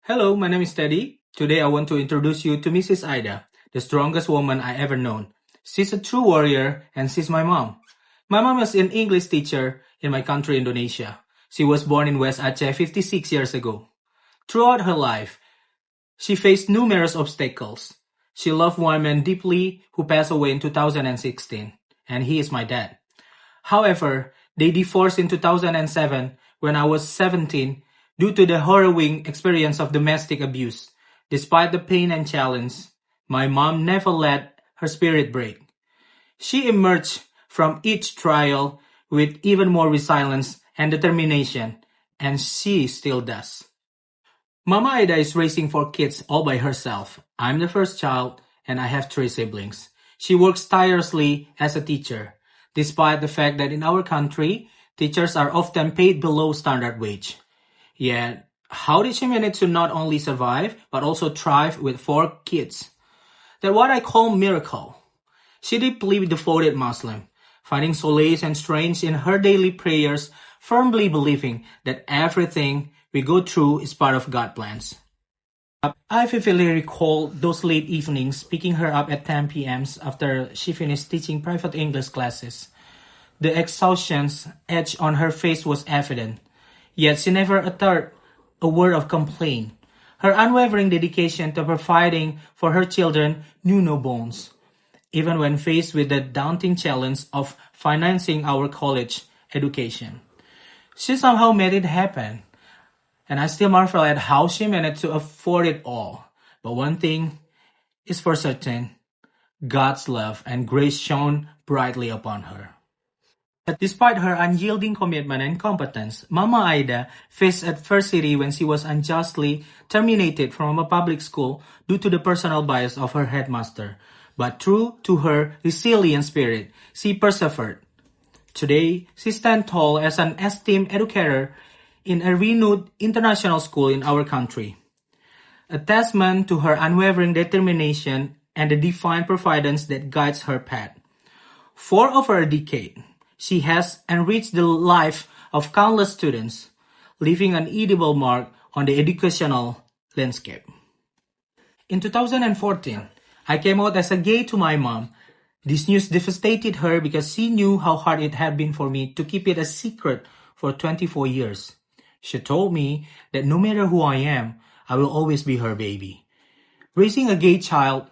Hello, my name is Teddy. Today I want to introduce you to Mrs. Ida, the strongest woman I ever known. She's a true warrior and she's my mom. My mom was an English teacher in my country, Indonesia. She was born in West Aceh 56 years ago. Throughout her life, she faced numerous obstacles. She loved one man deeply who passed away in 2016, and he is my dad. However, they divorced in 2007 when I was 17 due to the harrowing experience of domestic abuse. Despite the pain and challenge, my mom never let her spirit break. She emerged from each trial with even more resilience and determination, and she still does. Mama Ida is raising 4 kids all by herself. I'm the first child, and I have 3 siblings. She works tirelessly as a teacher, despite the fact that in our country, teachers are often paid below standard wage. Yet, how did she manage to not only survive, but also thrive with 4 kids? That's what I call miracle. She deeply devoted Muslim, finding solace and strength in her daily prayers, firmly believing that everything we go through is part of God's plans. I vividly recall those late evenings picking her up at 10 p.m. after she finished teaching private English classes. The exhaustion's edge on her face was evident, yet she never uttered a word of complaint. Her unwavering dedication to providing for her children knew no bounds, even when faced with the daunting challenge of financing our college education. She somehow made it happen, and I still marvel at how she managed to afford it all. But one thing is for certain, God's love and grace shone brightly upon her. But despite her unyielding commitment and competence, Mama Ida faced adversity when she was unjustly terminated from a public school due to the personal bias of her headmaster. But true to her resilient spirit, she persevered. Today, she stands tall as an esteemed educator in a renowned international school in our country. A testament to her unwavering determination and the divine providence that guides her path. For over a decade, she has enriched the life of countless students, leaving an indelible mark on the educational landscape. In 2014, I came out as a gay to my mom. This news devastated her because she knew how hard it had been for me to keep it a secret for 24 years. She told me that no matter who I am, I will always be her baby. Raising a gay child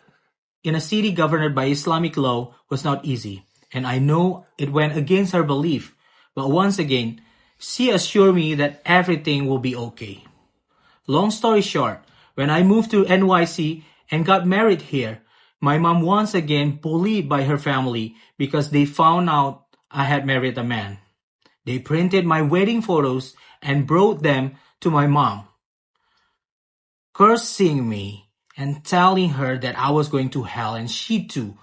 in a city governed by Islamic law was not easy, and I know it went against her belief. But once again, she assured me that everything will be okay. Long story short, when I moved to NYC and got married here, my mom once again bullied by her family because they found out I had married a man. They printed my wedding photos and brought them to my mom, cursing me and telling her that I was going to hell and she too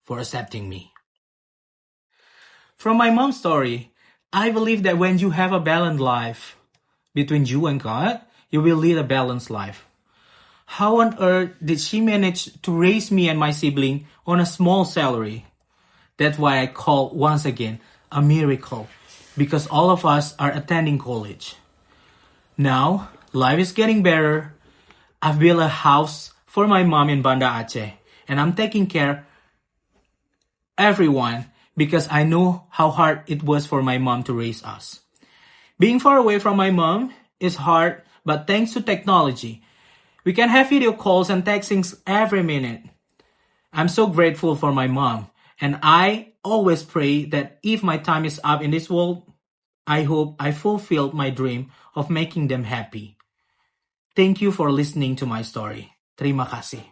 for accepting me. From my mom's story, I believe that when you have a balanced life between you and God, you will lead a balanced life. How on earth did she manage to raise me and my sibling on a small salary? That's why I call once again a miracle, because all of us are attending college. Now, life is getting better. I've built a house for my mom in Banda Aceh, and I'm taking care of everyone because I know how hard it was for my mom to raise us. Being far away from my mom is hard, but thanks to technology, we can have video calls and textings every minute. I'm so grateful for my mom, and I always pray that if my time is up in this world, I hope I fulfilled my dream of making them happy. Thank you for listening to my story. Terima kasih.